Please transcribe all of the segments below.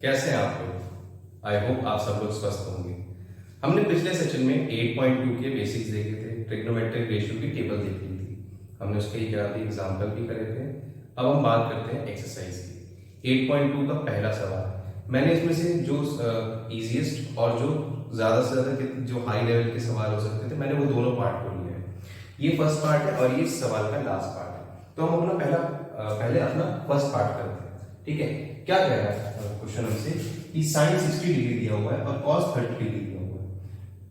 कैसे हैं आप लोग? आई होप आप सब लोग स्वस्थ होंगे। हमने पिछले सेशन में 8.2 के बेसिक्स देखे थे, ट्रिग्नोमेट्रिक रेशियो की टेबल देखी थी। हमने उसके एक एग्जाम्पल भी करे थे। अब हम बात करते हैं एक्सरसाइज की। 8.2 का पहला सवाल, मैंने इसमें से जो इजीएस्ट और जो ज्यादा से ज्यादा जो हाई लेवल के सवाल हो सकते थे, मैंने वो दोनों पार्ट को लिया है। ये फर्स्ट पार्ट है और ये इस सवाल का लास्ट पार्ट है। तो हम अपना पहले अपना फर्स्ट पार्ट करते हैं। ठीक है, क्या कह रहा है क्वेश्चन हमसे कि साइन 60 डिग्री दिया हुआ है और कॉस 30 डिग्री दिया हुआ है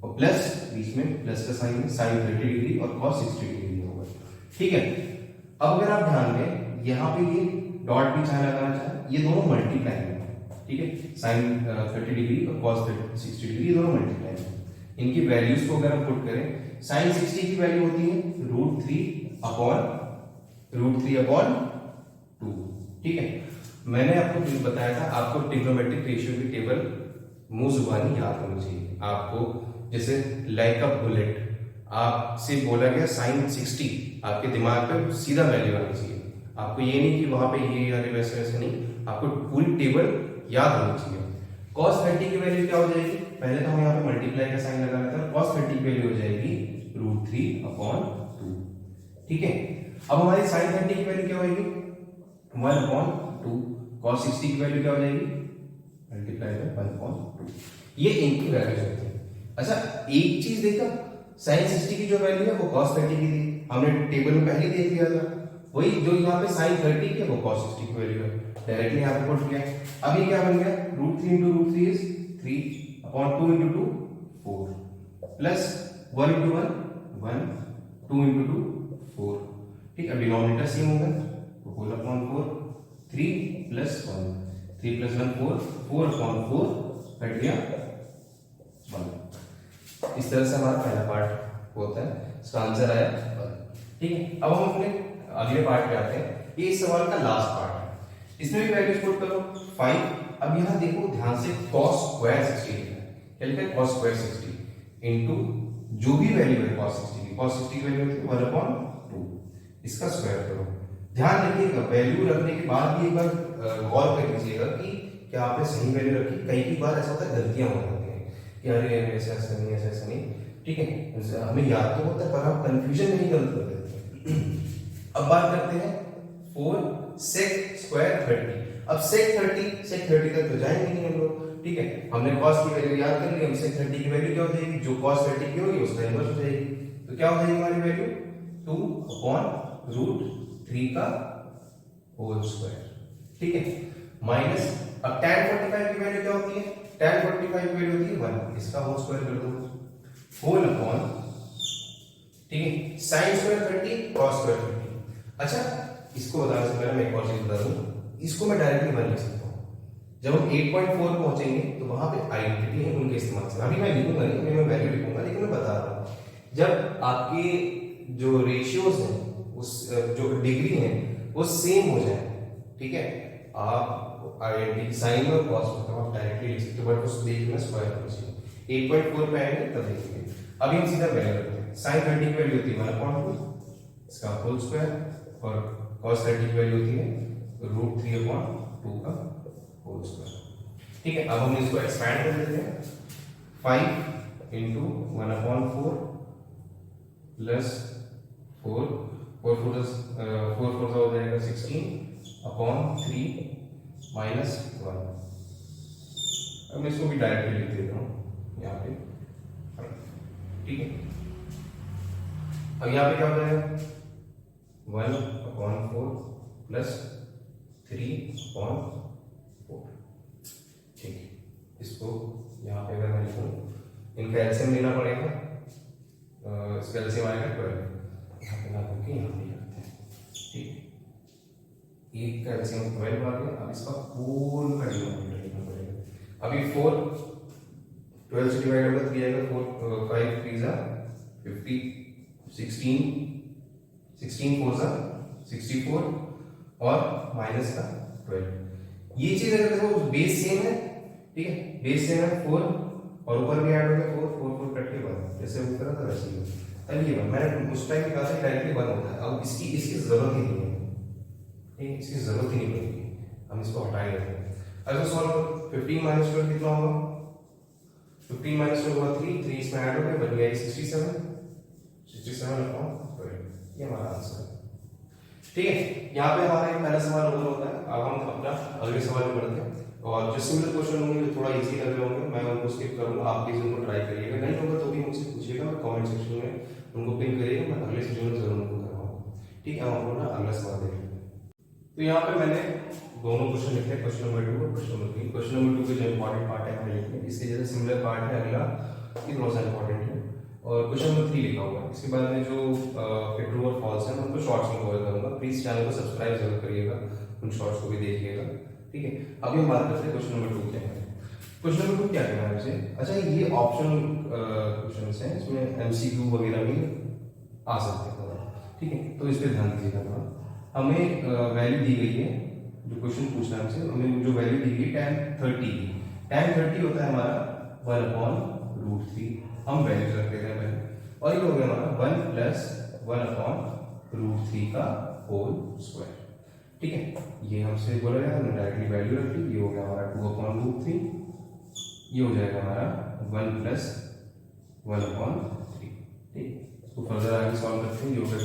और प्लस बीच में प्लस का साइन है, साइन 30 डिग्री और कॉस 60 डिग्री दिया हुआ है। ठीक है, अब अगर आप ध्यान दें यहाँ पे ये डॉट भी चाहे लगाना चाहे, ये दोनों मल्टीप्लाई है। ठीक है, साइन 30 डिग्री और कॉस 60 डिग्री, ये दोनों मल्टीप्लाई है। इनकी वैल्यूज को अगर हम पुट करें, साइन 60 की वैल्यू होती है √3/2। ठीक है, मैंने आपको बताया था आपको ट्रिग्नोमेट्रिक रेशियो की टेबल मुंह जुबानी याद होनी चाहिए। आपको जैसे लाइक अ बुलेट आपसे बोला गया साइन 60, आपके दिमाग पे सीधा वैल्यू आनी चाहिए। आपको ये नहीं कि वहां पे ये या वैसे वैसे नहीं, आपको पूरी टेबल याद होनी चाहिए। cos 30 की वैल्यू क्या हो जाएगी? पहले तो हम यहाँ पे मल्टीप्लाई का साइन लगा रहे थे। cos 30 की वैल्यू हो जाएगी √3/2। ठीक है, अब हमारी साइन 30 की वैल्यू क्या होगी? 1/2। cos 60 की वैल्यू क्या हो जाएगी? Multiply by 1/2। ये इनकी वैल्यू होती है। अच्छा, एक चीज देखा, sin 60 की जो वैल्यू है वो cos 30 की थी, हमने टेबल में पहले देख लिया था। वही जो यहाँ पे sin 30 की है वो cos 60 की वैल्यू है, डायरेक्टली यहाँ पे पुट किया। अब ये क्या बन गया? √3 × √3 इज 3/2 × 2 4 प्लस 1 × 1 1 2 × 2 4। ठीक है, डिनोमिनेटर सेम होगा तो होल अपॉन 4 3 + 1 3 + 1 4 4/4 हट गया 1। इस तरह से हमारा पहला पार्ट होता है, इसका आंसर आया 1। ठीक है, अब हम अपने अगले पार्ट पे आते हैं। ये इस सवाल का लास्ट पार्ट है, इसमें भी वैल्यूज पुट करो 5। अब यहाँ देखो ध्यान से cos स्क्वायर 60 लिखा है। क्या लिखा है? cos स्क्वायर 60 इनटू जो भी वैल्यू है cos 60 की, cos 60 की वैल्यू होती है 1/2। इसका स्क्वायर करो। ध्यान रखिएगा, वैल्यू रखने के बाद भी एक बार गौर कर लीजिएगा कि क्या आपने सही वैल्यू रखी। कई बार ऐसा होता है गलतियां हो जाती हैं कि अरे ऐसा नहीं, ऐसा नहीं। ठीक है, हमें याद तो होता है पर हम कंफ्यूजन में ही गलत कर देते हैं। अब बात करते हैं 4 sec स्क्वायर 30। अब sec 30 तक तो जाएंगे नहीं हम लोग। ठीक है, हमने cos की वैल्यू याद कर ली, हम sec 30 की वैल्यू क्या हो जाएगी? जो cos 30 की होगी उसका इनवर्स हो जाएगी। तो क्या हो जाएगी हमारी वैल्यू? 2/√3 का होल स्क्वायर। ठीक है, माइनस अब tan 45 की वैल्यू क्या होती है? tan 45 की वैल्यू होती है 1, इसका होल स्क्वायर कर दो होल अपॉन। ठीक है, sin स्क्वायर 30 cos स्क्वायर 30। अच्छा, इसको बताने से पहले मैं एक और चीज बता दूं, इसको मैं डायरेक्टली 1 लिख सकता हूं। जब हम 8.4 पहुंचेंगे तो वहां पे आइडेंटिटी है उनके इस्तेमाल से। अभी मैं लिखूंगा नहीं, अभी मैं वैल्यू लिखूंगा, लेकिन मैं बता रहा हूं जब आपके जो रेशियोज हैं उस जो डिग्री है वो सेम हो जाए। ठीक है, आप आइडेंटिटी साइन और cos मतलब आप डायरेक्टली लिख सकते हो, बट उसको देखना स्क्वायर होना चाहिए। 8.4 पे आएंगे तब देखेंगे। अभी हम सीधा वैल्यू रखते हैं। sin 30 की वैल्यू होती है 1/2, इसका होल स्क्वायर, और cos 30 की वैल्यू होती है √3/2 का होल स्क्वायर। ठीक है, अब हम इसको एक्सपैंड कर देते हैं। 5 × 1/4 प्लस 4 4 हो जाएगा 16/3 माइनस 1। अब मैं इसको भी डायरेक्टली लिख देता हूँ यहाँ पे। ठीक है, अब यहाँ पे क्या हो जाएगा? 1/4 प्लस 3/4। ठीक है, इसको यहाँ पे अगर मैं लिखूँ, इनका एलसीएम लेना पड़ेगा। इसका एलसीएम आएगा 12। यहाँ पे ना करके यहाँ पे करते हैं। ठीक है, एक का एलसीएम 12 आ गया। अब इसका होल का डिनोमिनेटर लिखना पड़ेगा। अभी 4 12 से डिवाइड होगा 3 आएगा, 4 5 3 जा 50 16 4 जा 64 और माइनस का 12। ये चीज अगर देखो बेस सेम है। ठीक है, बेस सेम है 4 और ऊपर भी ऐड हो गया 4 कट के बाद जैसे वो करा था वैसे ही। तब ये मैंने उस टाइम कहा था डायरेक्टली 1 होता है। अब इसकी जरूरत ही नहीं है, इसकी जरूरत ही नहीं पड़ेगी, हम इसको हटा ही देते हैं। ऐसा सॉल्व करो, 15 माइनस 12 कितना होगा, 15 माइनस 12 हुआ 3, 3 इसमें ऐड हो गया, बन गया 67, 67 अपॉन 12, ये हमारा आंसर है। ठीक है, यहाँ पे हमारा एक पहला सवाल ओवर होता है। अब हम अपना अगले सवाल में बढ़ते हैं, और जो सिमिलर क्वेश्चन होंगे जो थोड़ा इजी लग रहे होंगे मैं उनको स्किप करूंगा, आप प्लीज उनको ट्राई करिएगा, नहीं होगा तो भी मुझसे पूछिएगा, मैं कमेंट सेक्शन में उनको पिन करिएगा, मैं अगले सेशन में जरूर उनको करवाऊंगा। ठीक है, हम अपना अगला सवाल देख लेते हैं। तो यहाँ पे मैंने दोनों क्वेश्चन लिखे, क्वेश्चन नंबर 2 और क्वेश्चन नंबर 3। क्वेश्चन नंबर 2 के जो इंपॉर्टेंट पार्ट है मैंने लिखे, इसके जैसे सिमिलर पार्ट है अगला, ये थोड़ा सा इंपॉर्टेंट है, और क्वेश्चन नंबर 3 लिखा हुआ है। इसके बाद में जो ट्रू और फॉल्स है मैं उनको शॉर्ट्स में कवर करूंगा, प्लीज चैनल को सब्सक्राइब जरूर करिएगा, उन शॉर्ट्स को भी देखिएगा। ठीक है, अभी हम बात करते हैं क्वेश्चन नंबर 2 क्या है। क्वेश्चन नंबर 2 क्या कहना है मुझे, अच्छा ये ऑप्शन क्वेश्चंस हैं, इसमें एमसीक्यू वगैरह भी आ सकते हैं। ठीक है, तो इस पे ध्यान दीजिएगा। हमें वैल्यू दी गई है, जो क्वेश्चन पूछना है हमसे, हमें जो वैल्यू दी गई tan 30 की, tan 30 होता है हमारा 1/√3, हम वैल्यू रख देते हैं पहले, और ये हो गया हमारा 1 + 1/√3 का होल स्क्वायर। ठीक है, ये हमसे बोला गया, हमने डायरेक्टली वैल्यू रख ली, ये हो गया हमारा 2/√3, ये हो जाएगा हमारा 1 + 1/3। ठीक, इसको फर्दर आगे सॉल्व करते हैं, ये हो गया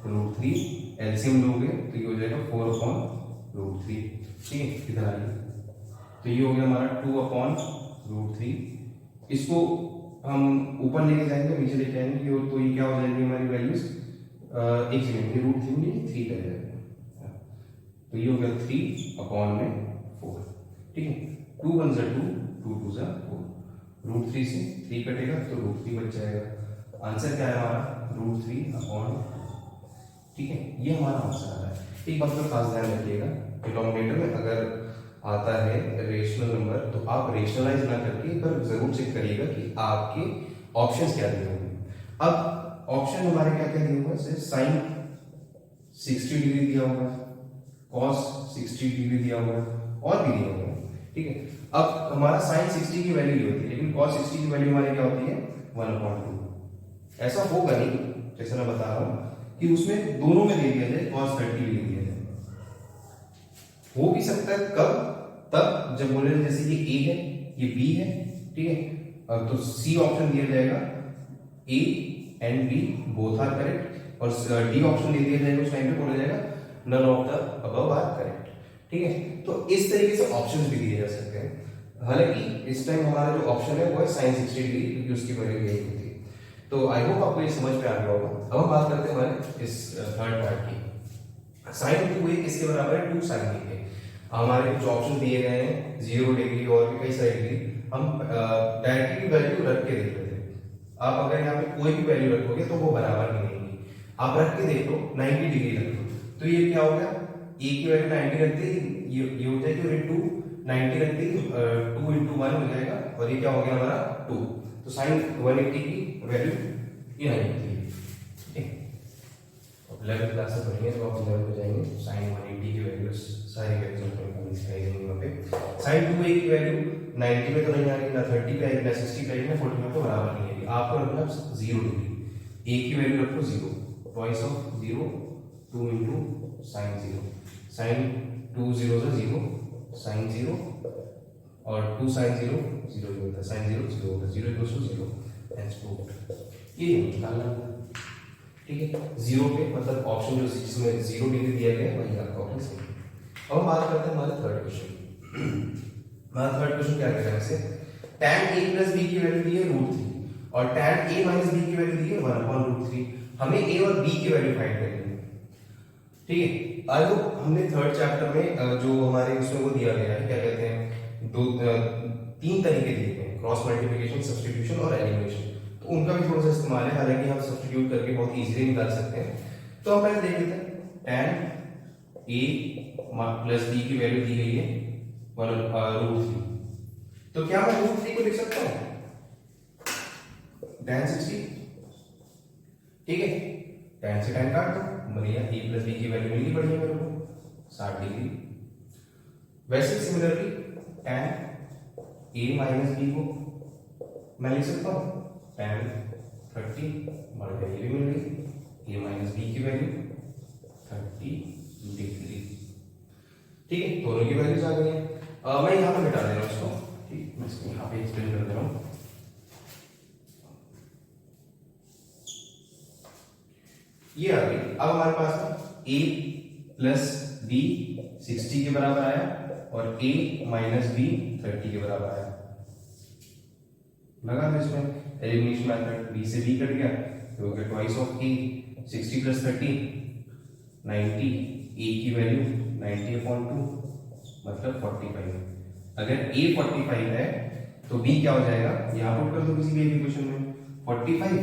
2/√3, एलसीएम लोगे तो ये हो जाएगा 4/√3। ठीक है, किधर आइए, तो ये हो गया हमारा 2/√3, इसको हम ऊपर लेके जाएंगे, नीचे लेके आएंगे, तो ये क्या हो जाएगी हमारी वैल्यूज, एक सेकंड, ये √3 नहीं 3 कर जाएगा, तो ये हो गया 3/4। ठीक है, 2 1 = 2, 2 2 = 4, √3 से 3 कटेगा तो √3 बच जाएगा। आंसर क्या है हमारा, √3/2। ठीक है, ये हमारा आंसर आ रहा है। एक बात का खास ध्यान रखिएगा, डिनोमिनेटर में अगर आता है रेशनल नंबर तो आप रेशनलाइज ना करके एक बार जरूर चेक करिएगा कि आपके ऑप्शंस क्या दिए होंगे। अब ऑप्शन हमारे क्या क्या दिए हुए हैं, साइन 60 डिग्री दिया हुआ है, कॉस 60 डिग्री दिया हुआ है, और भी दिया हुआ है। ठीक है, अब हमारा साइन 60 की वैल्यू ये होती है, लेकिन कॉस 60 की वैल्यू हमारी क्या होती है, 1/2। ऐसा होगा नहीं, जैसे मैं बता रहा हूं कि उसमें दोनों में दे दिया जाए, cos 30 भी दे दिया जाए, हो भी सकता है कब, तब जब बोले जैसे ये A है ये B है। ठीक है, तो C ऑप्शन दिया जाएगा, A and B both are correct, और D ऑप्शन दे दिया जाएगा, उस टाइम पे बोला जाएगा none of the above are correct. ठीक है, तो इस तरीके से ऑप्शंस भी दिए जा सकते हैं। हालांकि इस टाइम हमारा जो ऑप्शन है वो है sin 60 डिग्री, क्योंकि उसकी वैल्यू यही होती है। तो आई होप आपको ये समझ में आ गया होगा। अब हम बात करते हैं हमारे इस थर्ड पार्ट की। sin 2a किसके बराबर है, 2 sin a के। हमारे कुछ ऑप्शन दिए गए हैं, 0 डिग्री और भी कई सारी डिग्री, हम डायरेक्टली वैल्यू रख के देख लेते हैं। आप अगर यहाँ पे कोई भी वैल्यू रखोगे तो वो बराबर नहीं होगी, आप रख के देख लो, 90 डिग्री रख लो, तो ये क्या हो गया, a की वैल्यू 90 रखते ही ये हो जाएगी, और इनटू 90 रखते ही 2 × 1 हो जाएगा, और ये क्या हो गया हमारा 2, तो sin 180 की वैल्यू ये 90 है। ठीक है, अब 11th क्लास से पढ़ेंगे, जब आप 11 पे जाएंगे sin 180 की वैल्यू सारी वैल्यूज आपको दिखाई देंगी वहां पे। sin 2a की वैल्यू 90 में तो नहीं आ रही, ना 30 पे आएगी, ना 60 पे आएगी, ना 45 पे बराबर नहीं आएगी, आपको रखना 0 डिग्री, a की वैल्यू रखो 0, twice of 0, 2 × sin 0, sin 2 0 = 0, sin 0, और 2 sin 0 0 होता है, sin 0 0 होता है, 0 = 0, हेंस प्रूव्ड। ये निकालना है। ठीक है, 0 पे मतलब ऑप्शन जो जिसमें 0 डिग्री दिया गया है वही आपका ऑप्शन सही है। अब हम बात करते हैं हमारे थर्ड क्वेश्चन। हमारा थर्ड क्वेश्चन क्या कह रहा है हमसे, tan a + b की वैल्यू दी है √3 और tan a - b की वैल्यू दी है 1/√3। हमें a और b की वैल्यू फाइंड करनी है। ठीक है, आज हमने थर्ड चैप्टर में जो हमारे उसमें वो दिया गया है, क्या कहते हैं, 3 तरीके दिए गए हैं, क्रॉस मल्टीप्लिकेशन, सब्स्टिट्यूशन और एलिमिनेशन, तो उनका भी थोड़ा सा इस्तेमाल है, हालांकि हम सब्स्टिट्यूट करके बहुत इजीली निकाल सकते हैं। तो हम पहले देख लेते हैं, tan a + b की वैल्यू दी गई है 1/√3, तो क्या मैं √3 को लिख सकता हूं tan 60। ठीक है, tan से tan काट दो, बढ़िया, a + b की वैल्यू मिली, बढ़िया मेरे को 60 डिग्री। वैसे सिमिलरली tan a - b को मैं लिख सकता हूं tan 30, बढ़िया, ये भी मिल गई, a - b की वैल्यू 30 डिग्री। ठीक है, दोनों की वैल्यूज आ गई है। मैं यहाँ पे मिटा दे रहा हूँ इसको, ठीक, मैं इसको यहाँ पे एक्सप्लेन कर दे रहा हूँ। ये आ गई। अब हमारे पास a प्लस b 60 के बराबर आया और a माइनस b 30 के बराबर आया। लगा था इसमें एलिमिनेशन मेथड, b से b कट गया तो हो गया twice of a, 60 plus 30 90, a की वैल्यू 90/2 मतलब 45। अगर a 45 है तो b क्या हो जाएगा, यहाँ पुट कर दो किसी भी इक्वेशन में, 45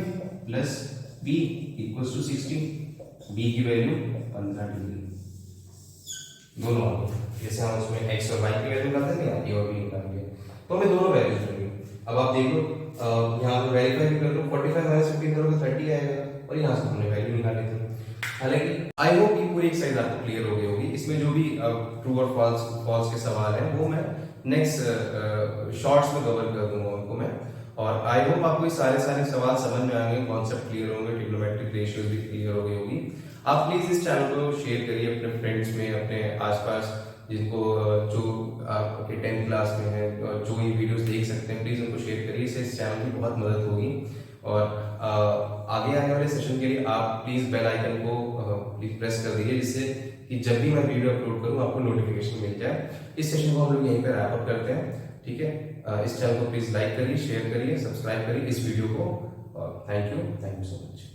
plus b equals to 60, b की वैल्यू 15 डिग्री। दोनों आ गए। जैसे हम उसमें x और y की वैल्यू निकालते थे, a और b निकालेंगे तो हमें दोनों वैल्यूज मिलेंगी। अब आप देखो यहाँ पे वेरीफाई भी कर लो, 45 माइनस 15 करोगे 30 आएगा और यहाँ से हमने वैल्यू निकाली थी। हालांकि आई होप ये पूरी एक्सरसाइज आपको क्लियर हो गई होगी। इसमें जो भी ट्रू और फॉल्स के सवाल हैं वो मैं नेक्स्ट शॉर्ट्स में कवर कर दूंगा उनको मैं। और आई होप आपको ये सारे सवाल समझ में आएंगे, कॉन्सेप्ट क्लियर होंगे, ट्रिग्नोमेट्रिक रेशियोज भी क्लियर हो गई होगी। आप प्लीज इस चैनल को शेयर करिए अपने फ्रेंड्स में, अपने आसपास जिनको जो आपके 10th क्लास में है जो ये वीडियोस देख सकते हैं, प्लीज उनको शेयर करिए, इससे इस चैनल की बहुत मदद होगी। और आगे आने वाले सेशन के लिए आप प्लीज बेल आइकन को प्लीज प्रेस कर दीजिए, जिससे कि जब भी मैं वीडियो अपलोड करूं आपको नोटिफिकेशन मिल जाए। इस सेशन को हम लोग यहीं पर रैप अप करते हैं, ठीक है। इस चैनल को प्लीज लाइक करिए, शेयर करिए, सब्सक्राइब करिए इस वीडियो को। Thank you so much.